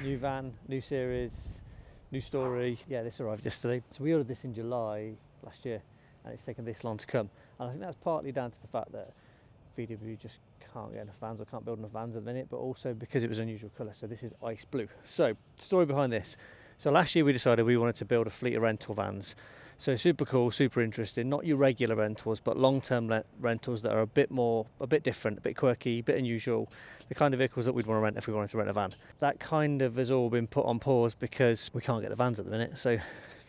new van, new series, new story. Yeah, this arrived yesterday. So we ordered this in July last year, and it's taken this long to come. And I think that's partly down to the fact that VW just can't get enough vans or can't build enough vans at the minute, but also because it was an unusual colour. So this is ice blue. So story behind this. So last year we decided we wanted to build a fleet of rental vans. So super cool, super interesting, not your regular rentals, but long-term rentals that are a bit different, a bit quirky, a bit unusual, the kind of vehicles that we'd want to rent if we wanted to rent a van. That kind of has all been put on pause because we can't get the vans at the minute. So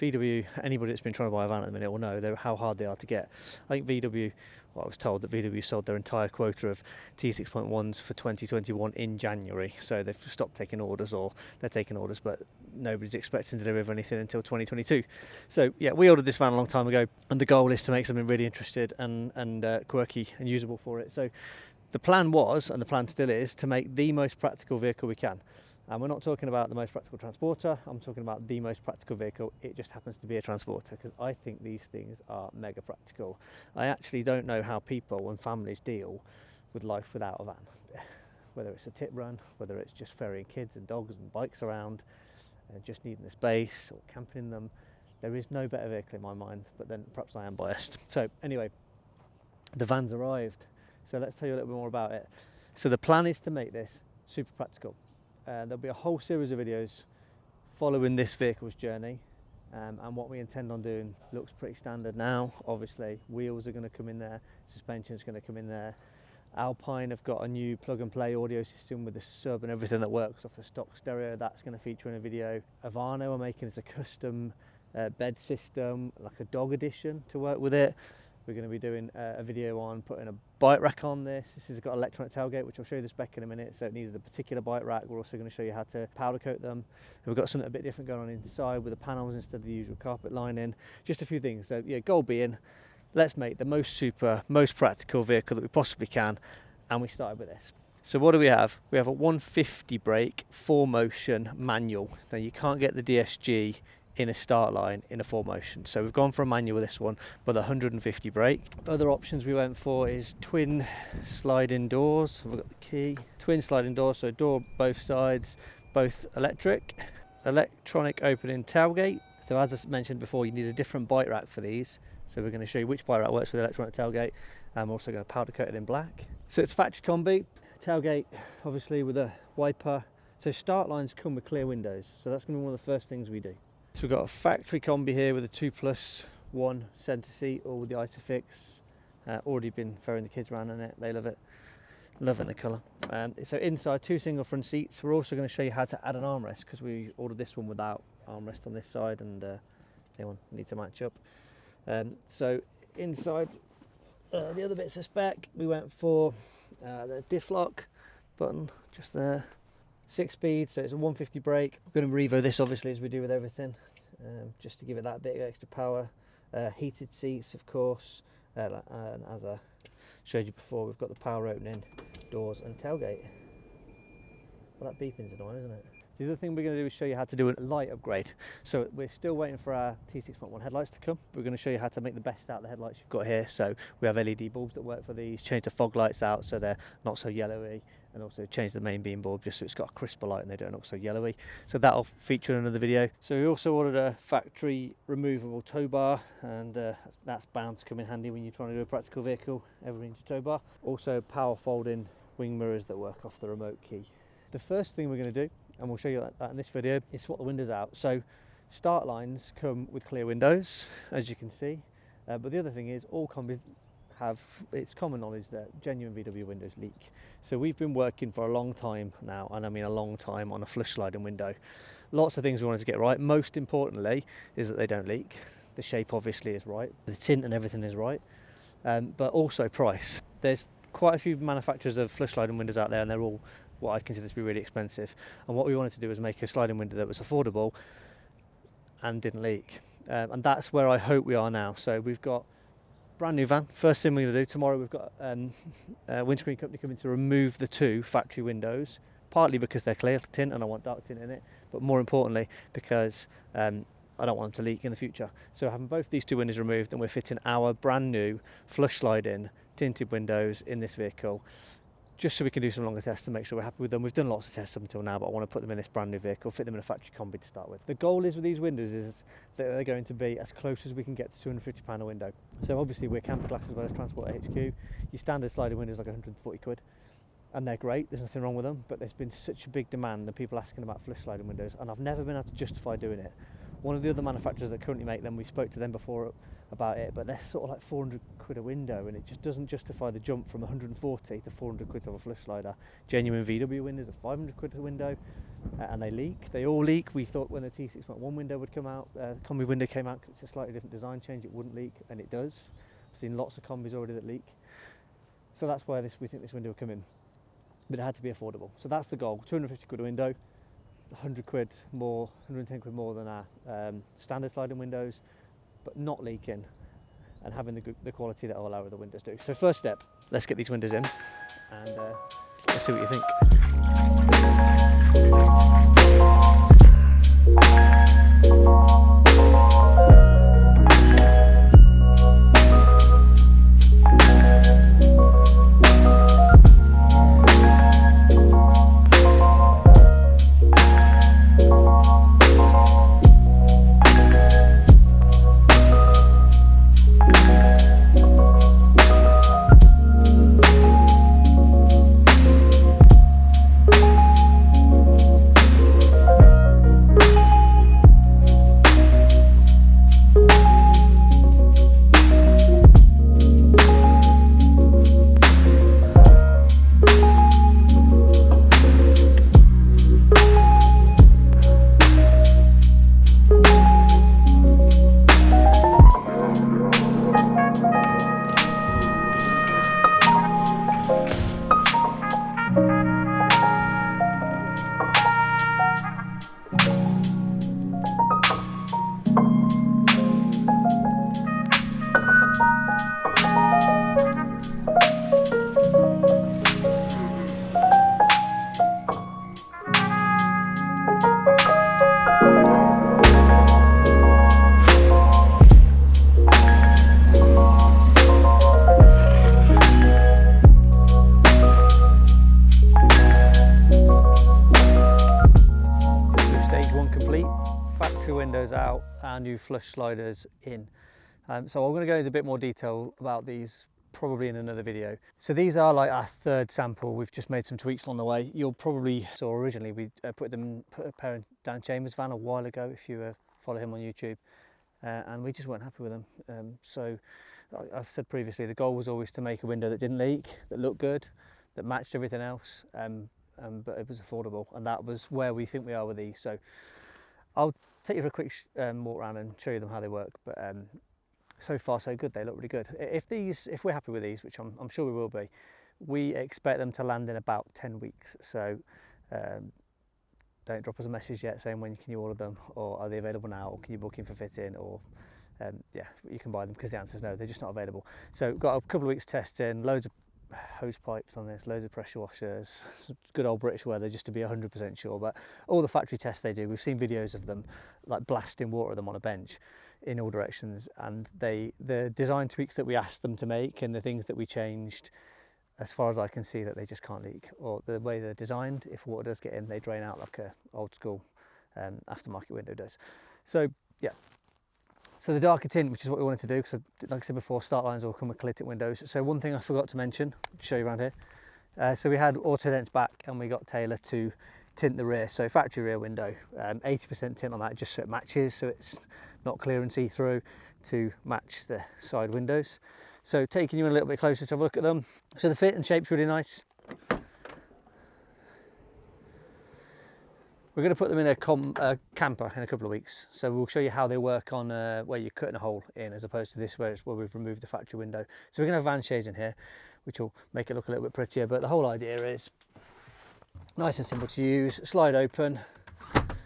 VW, anybody that's been trying to buy a van at the minute will know how hard they are to get. I think VW, well, I was told that VW sold their entire quota of T6.1s for 2021 in January. So they've stopped taking orders, or they're taking orders, but nobody's expecting to deliver anything until 2022. So yeah, we ordered this van a long time ago, and the goal is to make something really interesting and quirky and usable for it. So the plan was, and the plan still is, to make the most practical vehicle we can. And we're not talking about the most practical transporter, I'm talking about the most practical vehicle. It just happens to be a transporter, because I think these things are mega practical. I actually don't know how people and families deal with life without a van. Whether it's a tip run, whether it's just ferrying kids and dogs and bikes around, just needing the space or camping in them. There is no better vehicle in my mind, but then perhaps I am biased. So anyway, the van's arrived. So let's tell you a little bit more about it. So the plan is to make this super practical. There'll be a whole series of videos following this vehicle's journey, and what we intend on doing looks pretty standard now. Obviously, wheels are going to come in there, suspension is going to come in there. Alpine have got a new plug and play audio system with the sub and everything that works off the stock stereo. That's going to feature in a video. Avano are making us a custom bed system, like a dog edition to work with it. We're going to be doing a video on putting a bike rack on this. This has got electronic tailgate, which I'll show you the spec in a minute. So it needs a particular bike rack. We're also going to show you how to powder coat them. And we've got something a bit different going on inside with the panels instead of the usual carpet lining. Just a few things. So yeah, goal being, let's make the most practical vehicle that we possibly can. And we started with this. So what do we have? We have a 150 brake 4Motion manual. Now you can't get the DSG in a start line in a 4Motion, so we've gone for a manual with this one, but 150 brake. Other options we went for is twin sliding doors. I've got the key. Twin sliding doors, so door both sides, both electric. Electronic opening tailgate. So as I mentioned before, you need a different bike rack for these. So we're going to show you which bike rack works with electronic tailgate. I'm also going to powder coat it in black. So it's factory combi. Tailgate, obviously with a wiper. So start lines come with clear windows. So that's going to be one of the first things we do. So we've got a factory combi here with a 2+1 centre seat, all with the Isofix. Already been ferrying the kids around in it. They love it. Loving the colour. So inside, 2 single front seats. We're also going to show you how to add an armrest, because we ordered this one without armrest on this side, and they need to match up. So inside, the other bits of spec, we went for the diff lock button just there. 6-speed, so it's a 150 brake. We're going to revo this obviously, as we do with everything, just to give it that bit of extra power. Heated seats, of course, and as I showed you before, we've got the power opening doors and tailgate. Well, that beeping's annoying, isn't it? The other thing we're going to do is show you how to do a light upgrade. So we're still waiting for our T6.1 headlights to come. We're going to show you how to make the best out of the headlights you've got here. So we have LED bulbs that work for these, change the fog lights out so they're not so yellowy, and also change the main beam bulb just so it's got a crisper light and they don't look so yellowy. So that'll feature in another video. So we also ordered a factory removable tow bar, and that's bound to come in handy when you're trying to do a practical vehicle. Everything needs a tow bar. Also power folding wing mirrors that work off the remote key. The first thing we're going to do, and we'll show you that in this video, is swap the windows out. So start lines come with clear windows, as you can see, but the other thing is all combis have, it's common knowledge that genuine VW windows leak. So we've been working for a long time now, and I mean a long time, on a flush sliding window. Lots of things we wanted to get right. Most importantly is that they don't leak. The shape obviously is right, the tint and everything is right, but also price. There's quite a few manufacturers of flush sliding windows out there, and they're all what I consider to be really expensive. And what we wanted to do was make a sliding window that was affordable and didn't leak. And that's where I hope we are now. So we've got brand new van. First thing we're going to do tomorrow, we've got a windscreen company coming to remove the 2 factory windows, partly because they're clear tint and I want dark tint in it, but more importantly because I don't want them to leak in the future. So having both these 2 windows removed, and we're fitting our brand new flush sliding tinted windows in this vehicle. just so we can do some longer tests to make sure we're happy with them. We've done lots of tests up until now, but I want to put them in this brand new vehicle, fit them in a factory combi to start with. The goal is with these windows is that they're going to be as close as we can get to £250 a window. So obviously we're camper class as well as transport HQ. Your standard sliding windows like 140 quid, and they're great, there's nothing wrong with them, but there's been such a big demand and people asking about flush sliding windows, and I've never been able to justify doing it. One of the other manufacturers that currently make them, we spoke to them before about it, but they're sort of like 400 quid a window, and it just doesn't justify the jump from 140 to 400 quid of a flush slider. Genuine VW windows are 500 quid a window, and they leak. They all leak. We thought when the T6.1 window would come out, combi window came out, because it's a slightly different design change, it wouldn't leak, and it does. I've seen lots of combis already that leak. So that's why we think this window will come in. But it had to be affordable. So that's the goal, 250 quid a window, 100 quid more, 110 quid more than our standard sliding windows, but not leaking and having the quality that all our other windows do. So first step, let's get these windows in and let's see what you think. Windows out, our new flush sliders in. So I'm going to go into a bit more detail about these probably in another video. So these are like our third sample. We've just made some tweaks along the way. You'll probably saw originally we put a pair in Dan Chambers' van a while ago, if you follow him on YouTube, and we just weren't happy with them. So I've said previously the goal was always to make a window that didn't leak, that looked good, that matched everything else, but it was affordable, and that was where we think we are with these. So I'll take you for a quick walk around and show you them how they work, but so far so good. They look really good. If we're happy with these, which I'm sure we will be, we expect them to land in about 10 weeks. So don't drop us a message yet saying when can you order them, or are they available now, or can you book in for fitting, or yeah, you can buy them, because the answer is no, they're just not available. So got a couple of weeks testing, loads of hose pipes on this, loads of pressure washers, some good old British weather just to be 100% sure. But all the factory tests they do, we've seen videos of them like blasting water at them on a bench in all directions, and the design tweaks that we asked them to make and the things that we changed, as far as I can see, that they just can't leak. Or the way they're designed, if water does get in, they drain out like a old school aftermarket window does. So yeah. So the darker tint, which is what we wanted to do, because like I said before, start lines all come with clear tint windows. So one thing I forgot to mention, show you around here. So we had auto dents back, and we got Taylor to tint the rear. So factory rear window, 80% tint on that, just so it matches, so it's not clear and see-through, to match the side windows. So taking you in a little bit closer to have a look at them. So the fit and shape's really nice. We're going to put them in a camper in a couple of weeks, so we'll show you how they work on where you're cutting a hole in, as opposed to this where we've removed the factory window. So we're going to have van shades in here, which will make it look a little bit prettier, but the whole idea is nice and simple to use. Slide open,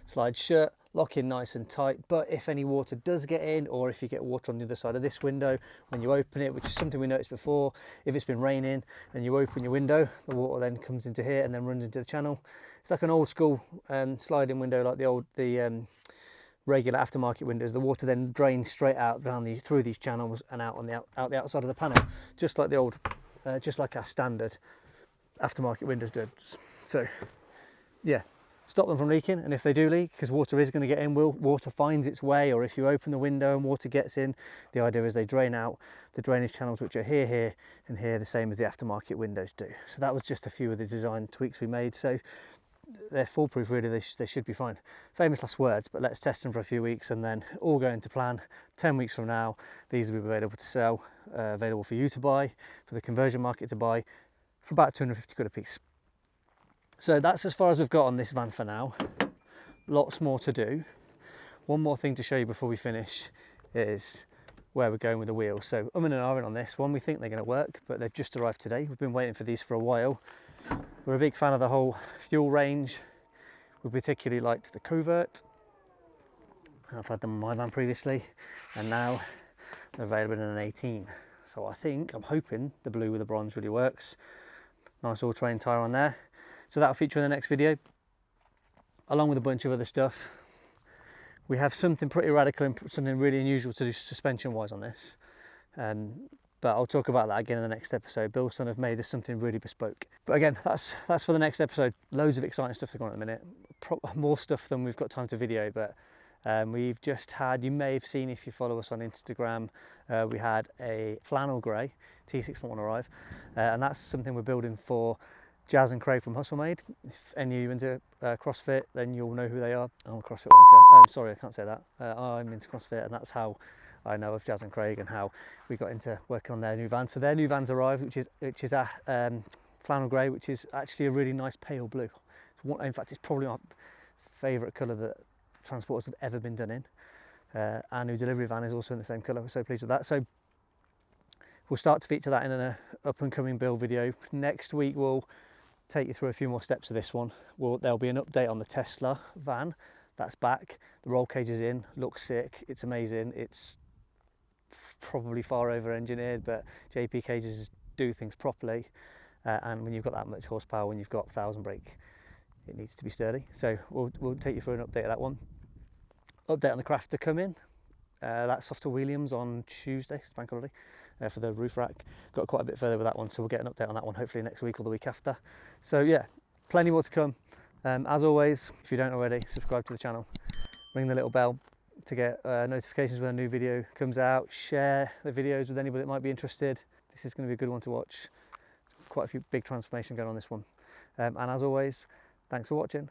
slide shut, lock in nice and tight, but if any water does get in, or if you get water on the other side of this window when you open it, which is something we noticed before, if it's been raining and you open your window, the water then comes into here and then runs into the channel. It's like an old school sliding window, like the regular aftermarket windows. The water then drains straight out through these channels and out on the outside of the panel, just like the old, just like our standard aftermarket windows do. So yeah, stop them from leaking, and if they do leak, because water is going to get in, water finds its way, or if you open the window and water gets in, the idea is they drain out the drainage channels, which are here and here, the same as the aftermarket windows do. So that was just a few of the design tweaks we made. So they're foolproof, really. They should be fine. Famous last words, but let's test them for a few weeks, and then all going to plan. 10 weeks from now, these will be available to sell, available for you to buy, for the conversion market to buy, for about 250 quid a piece. So that's as far as we've got on this van for now. Lots more to do. One more thing to show you before we finish is where we're going with the wheels. So and ahhing on this one. We think they're going to work, but they've just arrived today. We've been waiting for these for a while. We're a big fan of the whole fuel range. We particularly liked the Covert. I've had them in my van previously, and now they're available in an 18. So I'm hoping the blue with the bronze really works. Nice all-terrain tyre on there. So that'll feature in the next video, along with a bunch of other stuff. We have something pretty radical and something really unusual to do suspension-wise on this. But I'll talk about that again in the next episode. Bilson have made us something really bespoke. But again, that's for the next episode. Loads of exciting stuff to go on at the minute. More stuff than we've got time to video, but we've just had, you may have seen if you follow us on Instagram, we had a flannel grey T6.1 arrive, and that's something we're building for Jazz and Craig from Hustlemade. If any of you into CrossFit, then you'll know who they are. I'm a CrossFit wanker. Oh, sorry, I can't say that. I'm into CrossFit, and that's how I know of Jazz and Craig and how we got into working on their new van. So their new van's arrived, which is a flannel grey, which is actually a really nice pale blue. In fact, it's probably my favourite colour that transporters have ever been done in. Our new delivery van is also in the same colour. We're so pleased with that. So we'll start to feature that in an up and coming build video. Next week we'll take you through a few more steps of this one. There'll be an update on the Tesla van. That's back. The roll cage is in. Looks sick. It's amazing. It's probably far over engineered, but JP cages do things properly. And when you've got that much horsepower, when you've got 1,000 brake, it needs to be sturdy. So we'll take you through an update of that one. Update on the Craft to come in. That's off to Williams on Tuesday, it's bank holiday, for the roof rack. Got quite a bit further with that one, so we'll get an update on that one hopefully next week or the week after. So yeah, plenty more to come. As always, if you don't already, subscribe to the channel, ring the little bell to get notifications when a new video comes out. Share the videos with anybody that might be interested. This is going to be a good one to watch. Quite a few big transformation going on this one. And as always, thanks for watching.